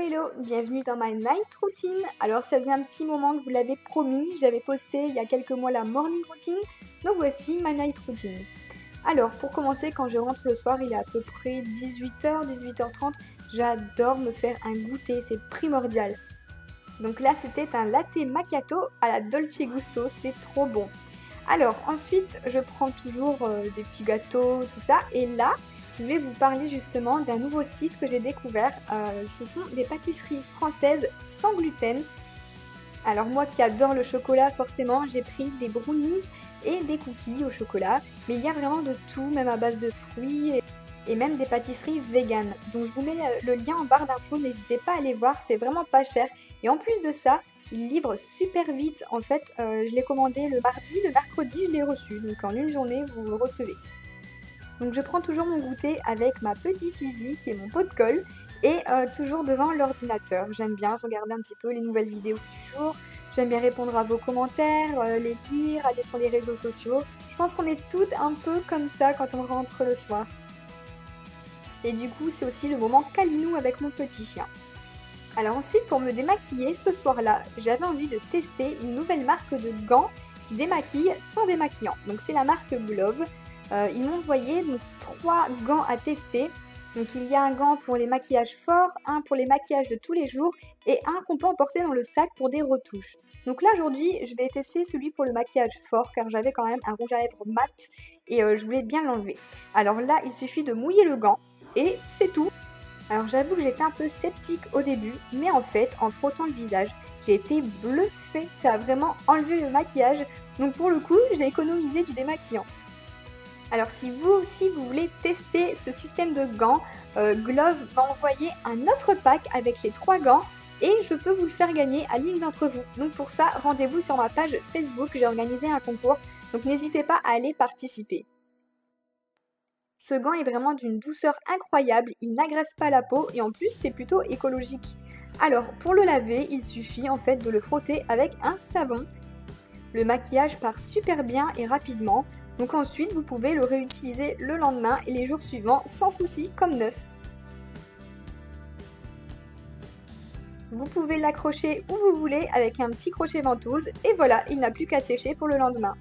Hello, bienvenue dans ma night routine. Alors ça faisait un petit moment que je vous l'avais promis, j'avais posté il y a quelques mois la morning routine, donc voici ma night routine. Alors pour commencer, quand je rentre le soir, il est à peu près 18h, 18h30, j'adore me faire un goûter, c'est primordial. Donc là c'était un latte macchiato à la Dolce Gusto, c'est trop bon. Alors ensuite je prends toujours des petits gâteaux, tout ça, et là je voulais vous parler justement d'un nouveau site que j'ai découvert. Ce sont des pâtisseries françaises sans gluten. Alors moi qui adore le chocolat, forcément, j'ai pris des brownies et des cookies au chocolat. Mais il y a vraiment de tout, même à base de fruits et même des pâtisseries véganes. Donc je vous mets le lien en barre d'infos, n'hésitez pas à aller voir, c'est vraiment pas cher. Et en plus de ça, ils livrent super vite. En fait, je l'ai commandé le mardi, le mercredi, je l'ai reçu. Donc en une journée, vous le recevez. Donc je prends toujours mon goûter avec ma petite Izzy qui est mon pot de colle et toujours devant l'ordinateur. J'aime bien regarder un petit peu les nouvelles vidéos du jour, j'aime bien répondre à vos commentaires, les lire, aller sur les réseaux sociaux. Je pense qu'on est toutes un peu comme ça quand on rentre le soir. Et du coup c'est aussi le moment câlinou avec mon petit chien. Alors ensuite pour me démaquiller, ce soir-là, j'avais envie de tester une nouvelle marque de gants qui démaquille sans démaquillant. Donc c'est la marque Glove. Ils m'ont envoyé donc 3 gants à tester. Donc il y a un gant pour les maquillages forts, un pour les maquillages de tous les jours et un qu'on peut emporter dans le sac pour des retouches. Donc là aujourd'hui je vais tester celui pour le maquillage fort car j'avais quand même un rouge à lèvres mat et je voulais bien l'enlever. Alors là il suffit de mouiller le gant et c'est tout. Alors j'avoue que j'étais un peu sceptique au début, mais en fait en frottant le visage j'ai été bluffée, ça a vraiment enlevé le maquillage. Donc pour le coup j'ai économisé du démaquillant. Alors si vous aussi vous voulez tester ce système de gants, Glove m'a envoyé un autre pack avec les 3 gants et je peux vous le faire gagner à l'une d'entre vous. Donc pour ça, rendez-vous sur ma page Facebook, j'ai organisé un concours, donc n'hésitez pas à aller participer. Ce gant est vraiment d'une douceur incroyable, il n'agresse pas la peau et en plus c'est plutôt écologique. Alors pour le laver, il suffit en fait de le frotter avec un savon. Le maquillage part super bien et rapidement. Donc ensuite, vous pouvez le réutiliser le lendemain et les jours suivants sans souci comme neuf. Vous pouvez l'accrocher où vous voulez avec un petit crochet ventouse et voilà, il n'a plus qu'à sécher pour le lendemain.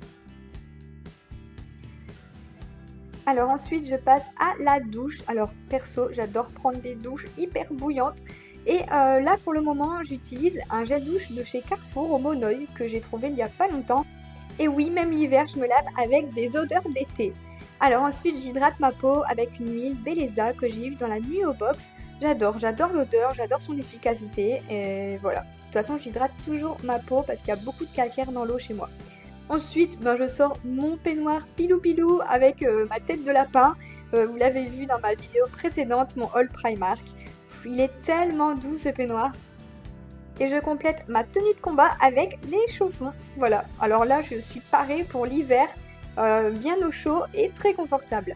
Alors ensuite, je passe à la douche. Alors perso, j'adore prendre des douches hyper bouillantes. Et là, pour le moment, j'utilise un gel douche de chez Carrefour au Monoeil que j'ai trouvé il n'y a pas longtemps. Et oui, même l'hiver, je me lave avec des odeurs d'été. Alors ensuite, j'hydrate ma peau avec une huile Belleza que j'ai eue dans la nuit au box. J'adore l'odeur, j'adore son efficacité. Et voilà. De toute façon, j'hydrate toujours ma peau parce qu'il y a beaucoup de calcaire dans l'eau chez moi. Ensuite, je sors mon peignoir pilou pilou avec ma tête de lapin. Vous l'avez vu dans ma vidéo précédente, mon haul Primark. Il est tellement doux ce peignoir. Et je complète ma tenue de combat avec les chaussons. Voilà, alors là je suis parée pour l'hiver, bien au chaud et très confortable.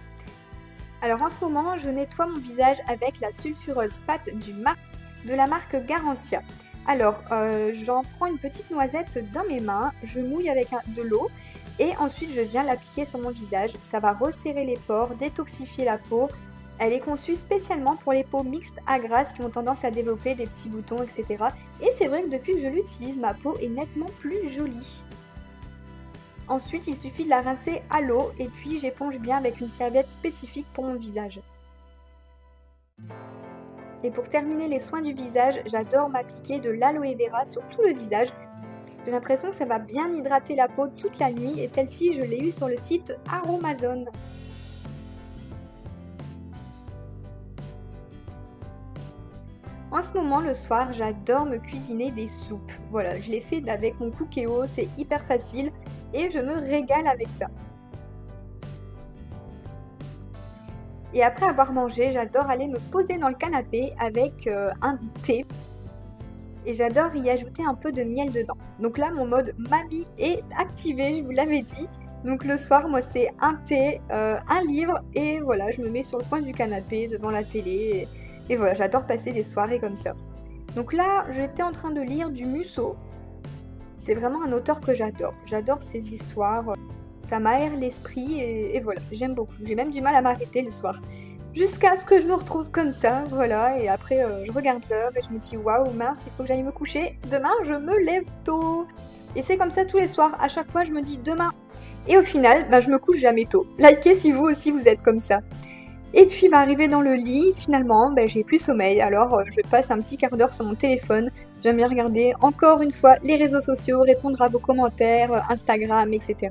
Alors en ce moment, je nettoie mon visage avec la sulfureuse pâte de la marque Garancia. Alors, j'en prends une petite noisette dans mes mains, je mouille avec de l'eau et ensuite je viens l'appliquer sur mon visage. Ça va resserrer les pores, détoxifier la peau. Elle est conçue spécialement pour les peaux mixtes à grasse qui ont tendance à développer des petits boutons, etc. Et c'est vrai que depuis que je l'utilise, ma peau est nettement plus jolie. Ensuite, il suffit de la rincer à l'eau et puis j'éponge bien avec une serviette spécifique pour mon visage. Et pour terminer les soins du visage, j'adore m'appliquer de l'aloe vera sur tout le visage. J'ai l'impression que ça va bien hydrater la peau toute la nuit et celle-ci, je l'ai eue sur le site Aromazone. En ce moment, le soir, j'adore me cuisiner des soupes. Voilà, je les fais avec mon Cookéo, c'est hyper facile et je me régale avec ça. Et après avoir mangé, j'adore aller me poser dans le canapé avec un thé. Et j'adore y ajouter un peu de miel dedans. Donc là, mon mode mamie est activé, je vous l'avais dit. Donc le soir, moi, c'est un thé, un livre et voilà, je me mets sur le coin du canapé devant la télé. Et voilà, j'adore passer des soirées comme ça. Donc là, j'étais en train de lire du Musso. C'est vraiment un auteur que j'adore. J'adore ses histoires ça m'aère l'esprit et voilà, j'aime beaucoup. J'ai même du mal à m'arrêter le soir. Jusqu'à ce que je me retrouve comme ça, voilà, et après je regarde l'heure et je me dis waouh mince, il faut que j'aille me coucher, demain je me lève tôt. Et c'est comme ça tous les soirs, à chaque fois je me dis demain. Et au final, je me couche jamais tôt. Likez si vous aussi vous êtes comme ça. Et puis arrivé dans le lit, finalement, j'ai plus sommeil, alors je passe un petit quart d'heure sur mon téléphone. J'aime bien regarder encore une fois les réseaux sociaux, répondre à vos commentaires, Instagram, etc.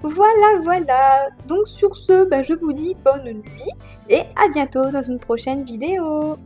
Voilà. Donc sur ce, je vous dis bonne nuit et à bientôt dans une prochaine vidéo.